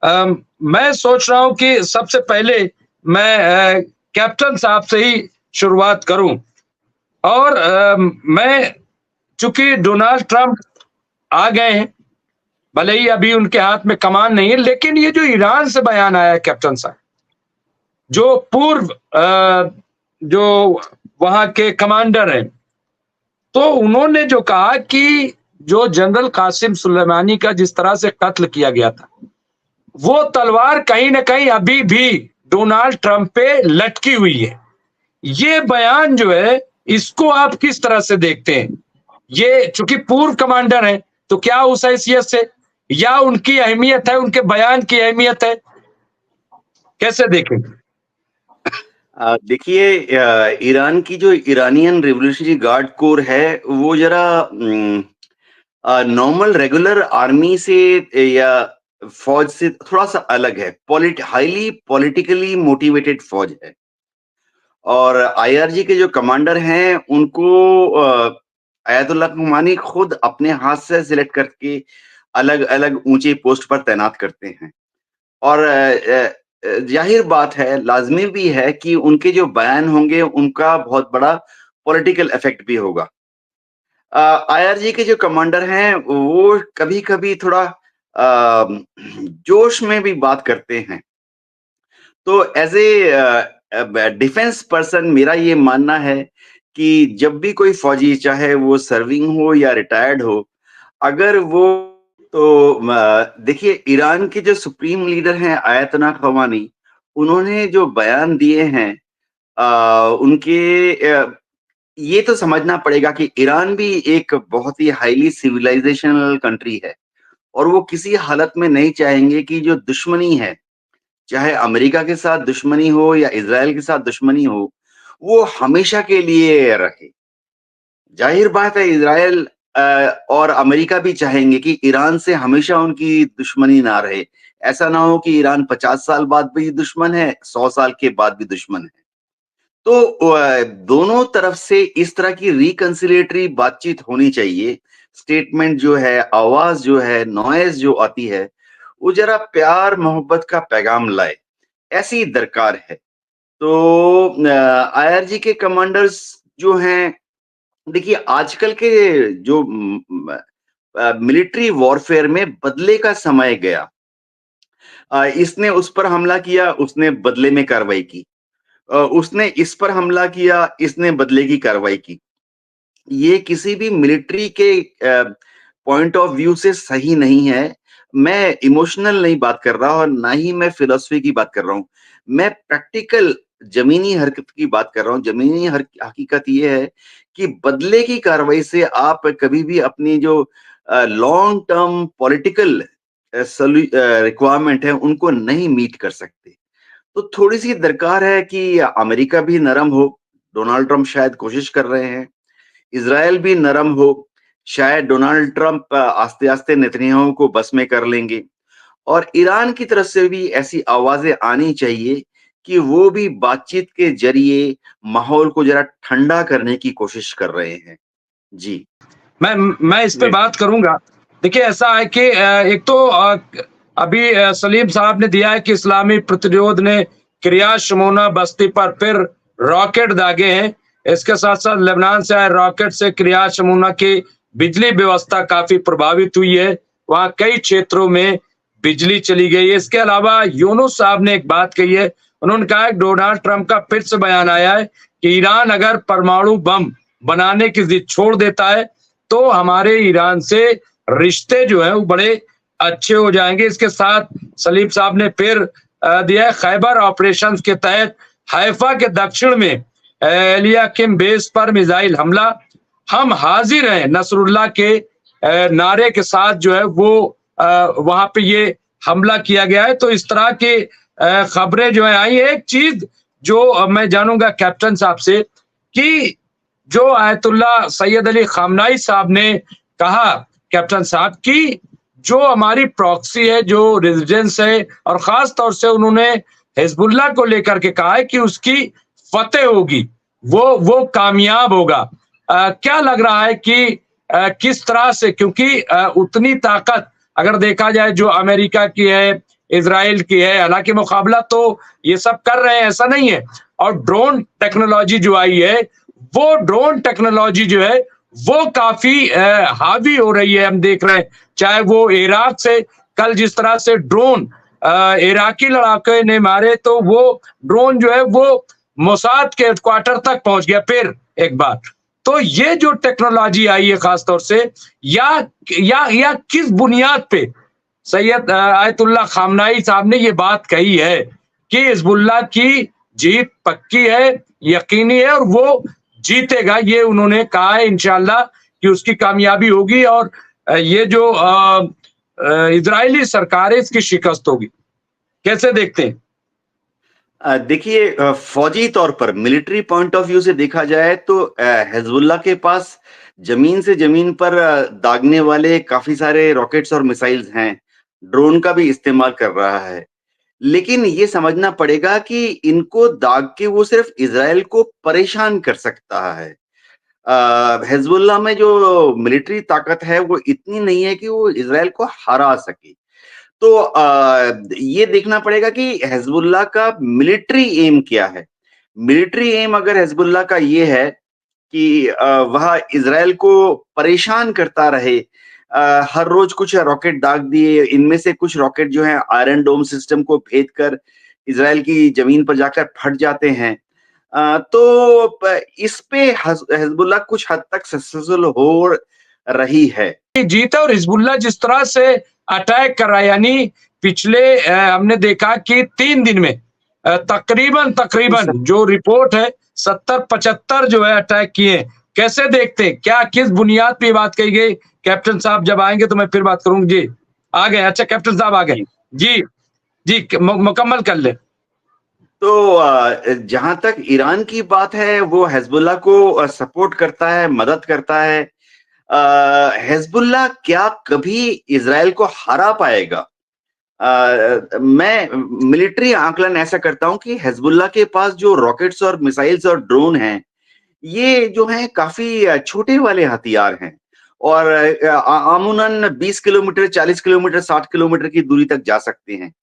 मैं सोच रहा हूँ कि सबसे पहले मैं कैप्टन साहब से ही शुरुआत करूँ और मैं चूँकि डोनाल्ड ट्रम्प आ गए हैं, भले ही अभी उनके हाथ में कमान नहीं है, लेकिन ये जो ईरान से बयान आया है कैप्टन साहब, जो पूर्व जो वहाँ के कमांडर हैं, तो उन्होंने जो कहा कि जो जनरल कासिम सुलेमानी का जिस तरह से कत्ल किया गया था, वो तलवार कहीं न कहीं अभी भी डोनाल्ड ट्रम्प पे लटकी हुई है। ये बयान जो है, इसको आप किस तरह से देखते हैं? ये चूँकि पूर्व कमांडर हैं, तो क्या उस हैसियत से या उनकी अहमियत है, उनके बयान की अहमियत है? कैसे देखेंगे? देखिए, ईरान की जो इरानियन रिवॉल्यूशनरी गार्ड कोर है, वो ज़रा नॉर्मल रेगुलर आर्मी से या फ़ौज से थोड़ा-सा अलग है। हाइली पॉलिटिकली मोटिवेटेड फ़ौज है। और आईआरजी के जो कमांडर हैं, उनको अयातुल्लाह खुमानी खुद अपने हाथ से सिलेक्ट करके अलग-अलग ऊँचे पोस्ट पर तैनात करते हैं। और ज़ाहिर बात है, लाज़मी भी है कि उनके जो बयान होंगे, उनका बहुत बड़ा पॉलिटिकल इफ़ेक्ट भी होगा। आईआरजी के जो कमांडर हैं, वो कभी-कभी थोड़ा जोश में भी बात करते हैं। तो एज़ डिफेंस पर्सन मेरा ये मानना है कि जब भी कोई फ़ौजी, चाहे वो सर्विंग हो या रिटायर्ड हो, अगर वो तो देखिए, ईरान के जो सुप्रीम लीडर हैं आयतुल्लाह ख़मेनी, उन्होंने जो बयान दिए हैं, उनके ये तो समझना पड़ेगा कि ईरान भी एक बहुत ही हाइली सिविलाइज़ेशनल कंट्री है और वो किसी हालत में नहीं चाहेंगे कि जो दुश्मनी है, चाहे अमेरिका के साथ दुश्मनी हो या इज़राइल के साथ दुश्मनी हो, वो हमेशा के लिए रहे। ज़ाहिर बात है, इज़राइल और अमेरिका भी चाहेंगे कि ईरान से हमेशा उनकी दुश्मनी ना रहे। ऐसा ना हो कि ईरान 50 साल बाद भी दुश्मन है, 100 साल के बाद भी दुश्मन है। तो दोनों तरफ से इस तरह की रिकन्सिलिएटरी बातचीत होनी चाहिए। स्टेटमेंट जो है, आवाज़ जो है, नॉइज़ जो आती है, वो ज़रा प्यार-मोहब्बत का पैगाम लाए, ऐसी दरकार है। तो आईआरजी के कमांडर्स जो हैं, देखिए आजकल के जो मिलिट्री वॉरफेयर में बदले का समय गया। इसने उस पर हमला किया, उसने बदले में कार्रवाई की। उसने इस पर हमला किया, इसने बदले की कार्रवाई की। ये किसी भी मिलिट्री के पॉइंट ऑफ व्यू से सही नहीं है। मैं इमोशनल नहीं बात कर रहा और ना ही मैं फिलॉसफी की बात कर रहा हूँ। मैं प्रैक्टिकल ज़मीनी हरकत की बात कर रहा हूँ। ज़मीनी हकीकत ये है कि बदले की कार्रवाई से आप कभी भी अपनी जो लॉन्ग टर्म पॉलिटिकल रिक्वायरमेंट है, उनको नहीं मीट कर सकते। तो थोड़ी-सी दरकार है कि अमेरिका भी नरम हो, डोनाल्ड ट्रम्प शायद कोशिश कर रहे हैं। इज़राइल भी नरम हो, शायद डोनाल्ड ट्रम्प आस्ते-आस्ते नेतन्याहू को बस में कर लेंगे। और ईरान की तरफ से भी ऐसी आवाज़ें आनी चाहिए कि वो भी बातचीत के ज़रिए माहौल को ज़रा ठंडा करने की कोशिश कर रहे हैं। जी। मैं इस पे जी। बात करूँगा। देखिए ऐसा है कि एक तो अभी सलीम साहब ने दिया है कि इस्लामी प्रतिरोध ने किरियात शमोना बस्ती पर फिर रॉकेट दागे हैं। इसके साथ-साथ लेबनान से आए रॉकेट से किरियात शमोना की बिजली व्यवस्था काफ़ी प्रभावित हुई है। वहाँ कई क्षेत्रों में बिजली चली गई है। इसके अलावा यूनुस साहब ने एक बात कही है। उन्होंने कहा है डोनाल्ड ट्रम्प का फिर से बयान आया है कि ईरान अगर परमाणु बम बनाने की ज़िद छोड़ देता है, तो हमारे ईरान से रिश्ते जो हैं वो बड़े अच्छे हो जाएँगे। इसके साथ सलीम साहब ने फिर दिया है खैबर ऑपरेशंस के तहत हैफा के दक्षिण में एलियाकिम बेस पर मिसाइल हमला। हम हाज़िर हैं नसरुल्लाह के नारे के साथ जो है वो वहाँ पे ये हमला किया गया है। तो इस तरह की खबरें जो हैं आई हैं। एक चीज़ जो मैं जानूँगा कैप्टन साहब से कि जो आयतुल्लाह सैयद अली ख़ामनेई साहब ने कहा कैप्टन साहब कि जो हमारी प्रॉक्सी है, जो रेजिडेंस है और ख़ास तौर से उन्होंने हिज़्बुल्लाह को लेकर के कहा है कि उसकी फ़तेह होगी, वो कामयाब होगा। क्या लग रहा है कि किस तरह से क्योंकि उतनी ताकत अगर देखा जाए जो अमेरिका की है इजराइल की है। हालांकि मुकाबला तो ये सब कर रहे हैं, ऐसा नहीं है। और ड्रोन टेक्नोलॉजी जो आई है, वो ड्रोन टेक्नोलॉजी जो है वो काफी हावी हो रही है, हम देख रहे हैं। चाहे वो इराक से कल जिस तरह से ड्रोन इराकी लड़ाके ने मारे, तो वो ड्रोन जो है वो मोसाद के हेडक्वार्टर तक पहुंच गया फिर एक बार। तो ये जो टेक्नोलॉजी आई है खासतौर से, या किस बुनियाद पे सैयद आयतुल्लाह खामनाई साहब ने ये बात कही है कि हिजबुल्लाह की जीत पक्की है, यकीनी है, और वो जीतेगा। ये उन्होंने कहा है इंशाल्लाह कि उसकी कामयाबी होगी, और ये जो इजरायली सरकार है इसकी शिकस्त होगी। कैसे देखते हैं? देखिए, फौजी तौर पर मिलिट्री पॉइंट ऑफ व्यू से देखा जाए तो हिजबुल्लाह के पास जमीन से जमीन पर दागने वाले काफी सारे रॉकेट्स और मिसाइल्स हैं। ड्रोन का भी इस्तेमाल कर रहा है। लेकिन ये समझना पड़ेगा कि इनको दाग के वो सिर्फ इज़राइल को परेशान कर सकता है। हिजबुल्लाह में जो मिलिट्री ताकत है वो इतनी नहीं है कि वो इज़राइल को हरा सके। तो ये देखना पड़ेगा कि हिजबुल्लाह का मिलिट्री एम क्या है। मिलिट्री एम अगर हिजबुल्लाह का ये है कि वह इज़राइल को परेशान करता रहे, हर रोज कुछ रॉकेट दाग दिए, इनमें से कुछ रॉकेट जो है आयरन डोम सिस्टम को भेद कर इज़राइल की जमीन पर जाकर फट जाते हैं। तो इस पे हिजबुल्लाह कुछ हद तक सक्सेसफुल हो रही है। जीता, और हिजबुल्लाह जिस तरह से अटैक कर रहा है, यानी पिछले हमने देखा कि 3 दिन में तकरीबन जो रिपोर्ट है 70-75 जो है अटैक किए। कैसे देखते हैं, क्या किस बुनियाद पे बात कही गई? कैप्टन साहब जब आएंगे तो मैं फिर बात करूंगा। जी आ गए। अच्छा, कैप्टन साहब आ गए। जी जी, मुकम्मल कर ले। तो जहां तक ईरान की बात है, वो हिजबुल्लाह को सपोर्ट करता है, मदद करता है। हिजबुल्लाह क्या कभी इज़राइल को हरा पाएगा? मैं मिलिट्री आकलन ऐसा करता हूं कि हिजबुल्लाह के पास जो रॉकेट्स और मिसाइल्स और ड्रोन हैं, ये जो हैं काफी छोटे वाले हथियार हैं, और आमूनन 20 किलोमीटर, 40 किलोमीटर, 60 किलोमीटर की दूरी तक जा सकते हैं।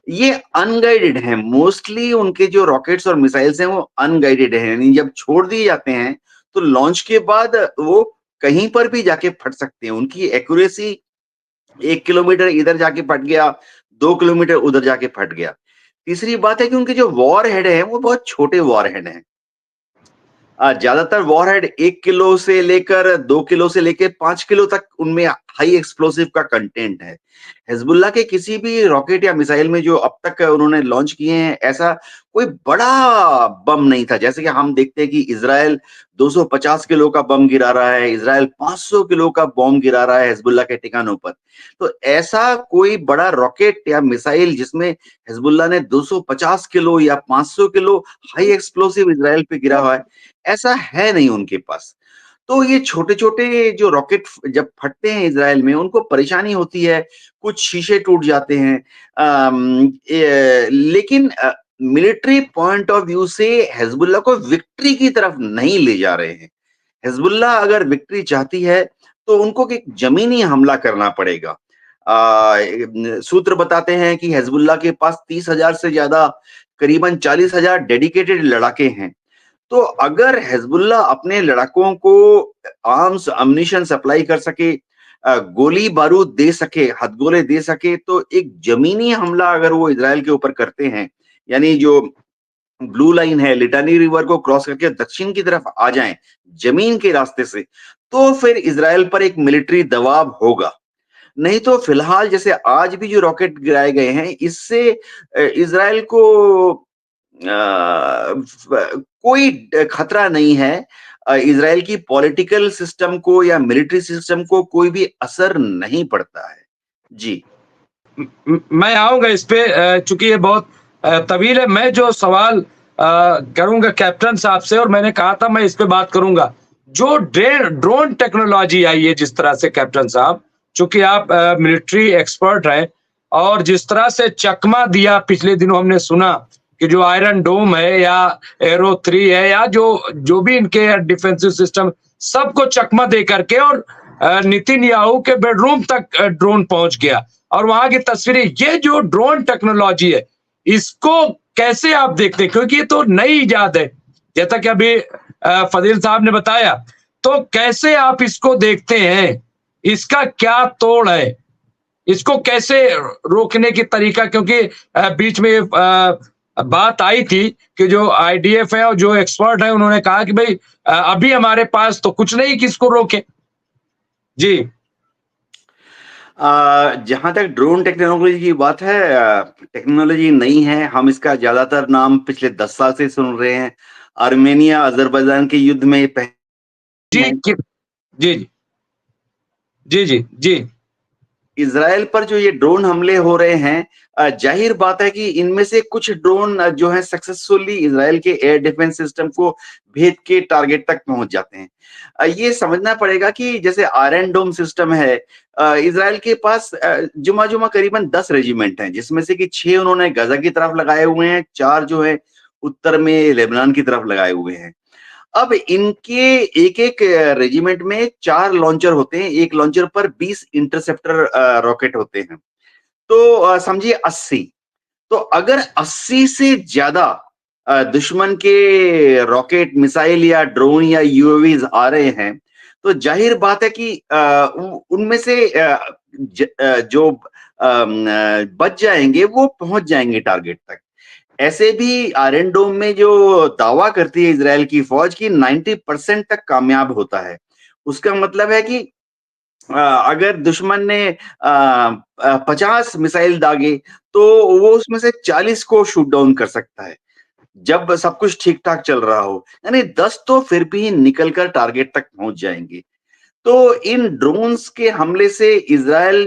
ये अनगाइडेड हैं, मोस्टली उनके जो रॉकेट्स और मिसाइल्स हैं वो अनगाइडेड हैं, यानी जब छोड़ दिए जाते हैं तो लॉन्च के बाद वो कहीं पर भी जाके फट सकते हैं। उनकी एक्यूरेसी 1 किलोमीटर इधर जाके फट गया, 2 किलोमीटर उधर जाके फट गया। तीसरी बात है कि उनके जो वॉरहेड हैं वो बहुत छोटे वॉरहेड हैं। ज्यादातर वॉरहेड 1 किलो से लेकर 2 किलो से लेकर 5 किलो तक उनमें हाई एक्सप्लोसिव का कंटेंट है। हिजबुल्लाह के किसी भी रॉकेट या मिसाइल में जो अब तक उन्होंने लॉन्च किए हैं, ऐसा कोई बड़ा बम नहीं था। जैसे कि हम देखते हैं कि इज़राइल 250 किलो का बम गिरा रहा है, इज़राइल 500 किलो का बम गिरा रहा है हिजबुल्लाह के ठिकानों पर। तो ऐसा कोई बड़ा रॉकेट या मिसाइल जिसमें हिजबुल्लाह ने 250 किलो या 500 किलो हाई एक्सप्लोसिव इज़राइल पे गिरा हुआ है, ऐसा है नहीं उनके पास। तो ये छोटे-छोटे जो रॉकेट जब फटते हैं इज़राइल में, उनको परेशानी होती है, कुछ शीशे टूट जाते हैं। लेकिन मिलिट्री पॉइंट ऑफ व्यू से हिजबुल्लाह को विक्ट्री की तरफ नहीं ले जा रहे हैं। हिजबुल्लाह अगर विक्ट्री चाहती है, तो उनको एक जमीनी हमला करना पड़ेगा। सूत्र बताते हैं कि हिजबुल्लाह के पास 30,000 से ज्यादा, करीबन 40,000 डेडिकेटेड लड़ाके हैं। तो अगर हिजबुल्लाह अपने लड़ाकों को आर्म्स, अम्युनिशन सप्लाई कर सके, गोली बारूद दे सके, हथगोले दे सके, तो एक जमीनी हमला अगर वो इज़राइल के ऊपर करते हैं, यानी जो ब्लू लाइन है, लिटानी रिवर को क्रॉस करके दक्षिण की तरफ आ जाएं, जमीन के रास्ते से, तो फिर इज़राइल पर एक मिलिट्री दबाव होगा। नहीं तो फिलहाल जैसे आज भी जो रॉकेट गिराए गए हैं, इससे इज़राइल को कोई खतरा नहीं है। इज़राइल की पॉलिटिकल सिस्टम को या मिलिट्री सिस्टम को कोई भी असर नहीं पड़ता है। जी। मैं आऊंगा इस पे, चूंकि ये बहुत तवील है। मैं जो सवाल करूंगा कैप्टन साहब से, और मैंने कहा था मैं इस पे बात करूंगा, जो ड्रोन टेक्नोलॉजी आई है जिस तरह से, कैप्टन साहब, चूंकि आप मिलिट्री एक्सपर्ट हैं, और जिस तरह से चकमा दिया पिछले दिनों हमने सुना कि जो आयरन डोम है या एरो 3 है या जो भी इनके डिफेंसिव सिस्टम, सबको चकमा दे करके, और नितिनयाहू के बेडरूम तक ड्रोन पहुंच गया। और वहां की तस्वीरें, ये जो ड्रोन टेक्नोलॉजी है, इसको कैसे आप देखते हैं? क्योंकि ये तो नई इजाद है, जैसा कि अभी फजील साहब ने बताया। तो कैसे आप इसको देखते हैं? इसका क्या तोड़ है? इसको कैसे रोकने की तरीका? क्योंकि बीच में बात आई थी कि जो आईडीएफ है और जो एक्सपर्ट है, उन्होंने कहा कि भाई अभी हमारे पास तो कुछ नहीं, किसको रोके। जी। जहां तक ड्रोन टेक्नोलॉजी की बात है, टेक्नोलॉजी नई है। हम इसका ज्यादातर नाम पिछले 10 साल से सुन रहे हैं। आर्मेनिया अजरबैजान के युद्ध में जी है। जी जी जी जी जी। इज़राइल पर जो ये ड्रोन हमले हो रहे हैं, जाहिर बात है कि इनमें से कुछ ड्रोन जो है सक्सेसफुली इज़राइल के एयर डिफेंस सिस्टम को भेद के टारगेट तक पहुंच जाते हैं। ये समझना पड़ेगा कि जैसे आयरन डोम सिस्टम है, इज़राइल के पास जुमा जुमा करीबन 10 रेजिमेंट हैं, जिसमें से कि 6 उन्होंने गजा की तरफ लगाए हुए हैं, 4 जो है उत्तर में लेबनान की तरफ लगाए हुए हैं। अब इनके एक-एक रेजिमेंट में 4 लॉन्चर होते हैं, एक लॉन्चर पर 20 इंटरसेप्टर रॉकेट होते हैं। तो समझिए 80। तो अगर 80 से ज्यादा दुश्मन के रॉकेट, मिसाइल या ड्रोन या यूएवीज आ रहे हैं, तो जाहिर बात है कि उनमें से जो बच जाएंगे वो पहुंच जाएंगे टारगेट तक। ऐसे भी आयरन डोम में जो दावा करती है इजराइल की फौज की 90% तक कामयाब होता है। उसका मतलब है कि अगर दुश्मन ने 50 मिसाइल दागे, तो वो उसमें से 40 को शूट डाउन कर सकता है, जब सब कुछ ठीक ठाक चल रहा हो। यानी 10 तो फिर भी निकलकर टारगेट तक पहुंच जाएंगे। तो इन ड्रोन्स के हमले से इज़राइल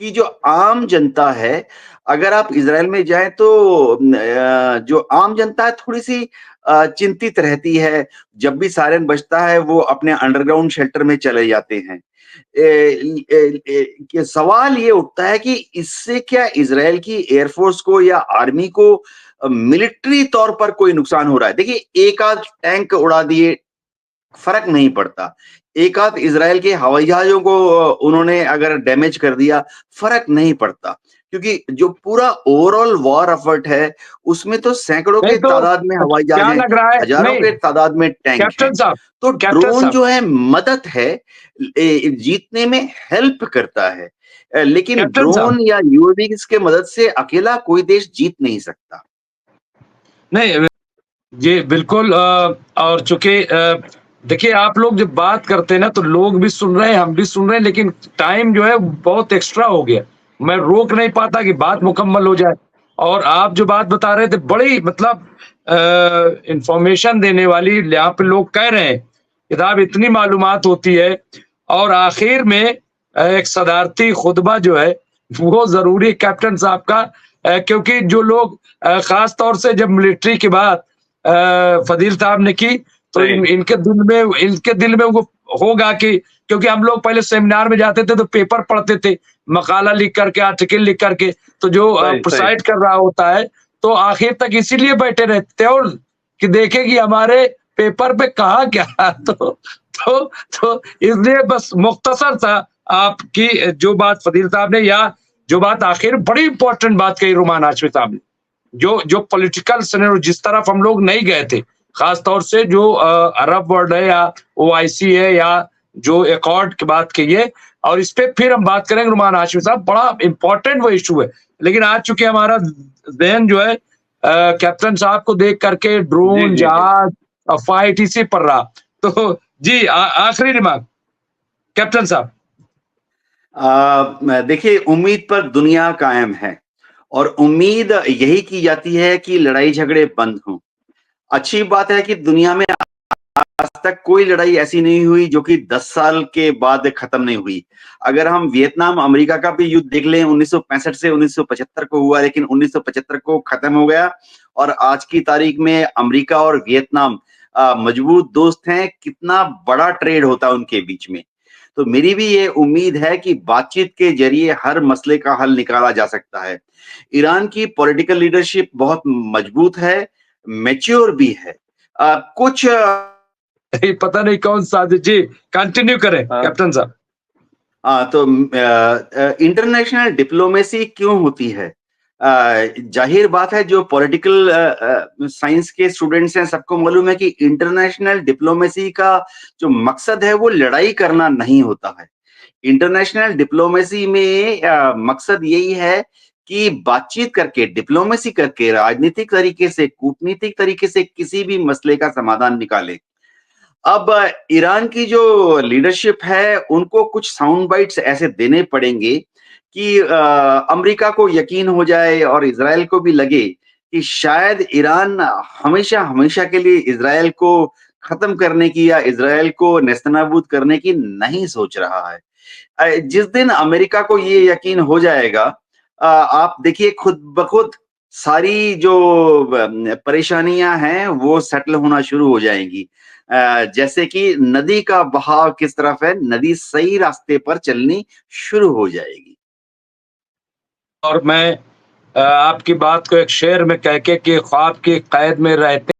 की जो आम जनता है, अगर आप इज़राइल में जाएँ तो जो आम जनता है थोड़ी-सी चिंतित रहती है। जब भी सायरन बजता है वो अपने अंडरग्राउंड शेल्टर में चले जाते हैं। कि सवाल ये उठता है कि इससे क्या इज़राइल की एयरफोर्स को या आर्मी को मिलिट्री तौर पर कोई नुकसान हो रहा है? देखिए, एक आध टैंक उड़ा दिए, फर्क नहीं पड़ता। एक आध इज़राइल के हवाई जहाज़ों को उन्होंने अगर डैमेज कर दिया, फर्क नहीं पड़ता। क्योंकि जो पूरा ओवरऑल वॉर एफर्ट है, उसमें तो सैकड़ों नहीं के तो तादाद में हवाई जहाज क्या हैं, लग रहा है? हजारों नहीं, के तादाद में टैंक कैप्टन हैं। साहब, तो कैप्टन ड्रोन साहब, जो है मदद है, जीतने में हेल्प करता है। लेकिन कैप्टन साहब, ड्रोन या यूएवीज़ के मदद से अकेला कोई देश जीत नहीं सकता। नहीं, जी बिल्कुल। और चूंकि देखिए, आप लोग जब बात करते हैं ना, तो लोग भी सुन रहे हैं, हम भी सुन रहे हैं, लेकिन टाइम जो है बहुत एक्स्ट्रा हो गया। मैं रोक नहीं पाता कि बात मुकम्मल हो जाए। और आप जो बात बता रहे थे, बड़ी मतलब इंफॉर्मेशन देने वाली, यहाँ पे लोग कह रहे हैं किताब इतनी मालूमात होती है। और आखिर में एक सदारती खुतबा जो है वो जरूरी है कैप्टन साहब का। क्योंकि जो लोग खास तौर से जब मिलिट्री की बात फजील साहब ने की, तो सही। इनके दिल में वो होगा कि, क्योंकि हम लोग पहले सेमिनार में जाते थे तो पेपर पढ़ते थे, मकाला लिख करके, आर्टिकल लिख करके, तो जो सही, सही। प्रिसाइड कर रहा होता है, तो आखिर तक इसीलिए बैठे रहते हैं, और कि देखे कि हमारे पेपर पे कहा क्या। तो इसलिए बस मुख्तसर सा आपकी जो बात फजील साहब ने, या जो बात आखिर बड़ी इंपॉर्टेंट बात कही रुमान हाशमी साहब ने, जो जो पॉलिटिकल सिनेरियो जिस तरफ हम लोग नहीं गए थे, खास तौर से जो अरब वर्ल्ड है या ओआईसी है या जो एकॉर्ड की बात की है, और इस पे फिर हम बात करेंगे रुमान हाशमी साहब, बड़ा इंपॉर्टेंट वो इशू है। लेकिन आज चूंकि हमारा जहन जो है कैप्टन साहब को देख करके जी, ड्रोन, जी, जी। जहाज, फाइट इसी पर रहा। तो जी, आखिरी रिमार्क कैप्टन साहब। देखिए, उम्मीद पर दुनिया कायम है और उम्मीद यही की जाती है कि लड़ाई झगड़े बंद हों। अच्छी बात है कि दुनिया में आज तक कोई लड़ाई ऐसी नहीं हुई जो कि 10 साल के बाद खत्म नहीं हुई। अगर हम वियतनाम अमेरिका का भी युद्ध देख लें, 1965 से 1975 को हुआ, लेकिन 1975 को खत्म हो गया और आज की तारीख में अमेरिका और वियतनाम मजबूत दोस्त हैं। कितना बड़ा ट्रेड होता है उनके बीच में। तो मेरी भी ये उम्मीद है कि बातचीत के जरिए हर मसले का हल निकाला जा सकता है। ईरान की पॉलिटिकल लीडरशिप बहुत मजबूत है, मैच्योर भी है। कुछ पता नहीं कौन सा। जी, कंटिन्यू करें कैप्टन साहब। तो इंटरनेशनल डिप्लोमेसी क्यों होती है? जाहिर बात है, जो पॉलिटिकल साइंस के स्टूडेंट्स हैं सबको मालूम है कि इंटरनेशनल डिप्लोमेसी का जो मकसद है वो लड़ाई करना नहीं होता है। इंटरनेशनल डिप्लोमेसी में मकसद यही है कि बातचीत करके, डिप्लोमेसी करके, राजनीतिक तरीके से, कूटनीतिक तरीके से किसी भी मसले का समाधान निकालें। अब ईरान की जो लीडरशिप है, उनको कुछ साउंड बाइट्स ऐसे देने पड़ेंगे कि अमेरिका को यकीन हो जाए और इज़राइल को भी लगे कि शायद ईरान हमेशा-हमेशा के लिए इज़राइल को खत्म करने की या इज़राइल को नेस्तनाबूद करने की नहीं सोच रहा है। जिस दिन अमेरिका को ये यकीन हो जाएगा, आप देखिए खुद ब खुद सारी जो परेशानियां हैं वो सेटल होना शुरू हो जाएंगी। जैसे कि नदी का बहाव किस तरफ है, नदी सही रास्ते पर चलनी शुरू हो जाएगी। और मैं आपकी बात को एक शेर में कह के कि ख्वाब की कैद में रहते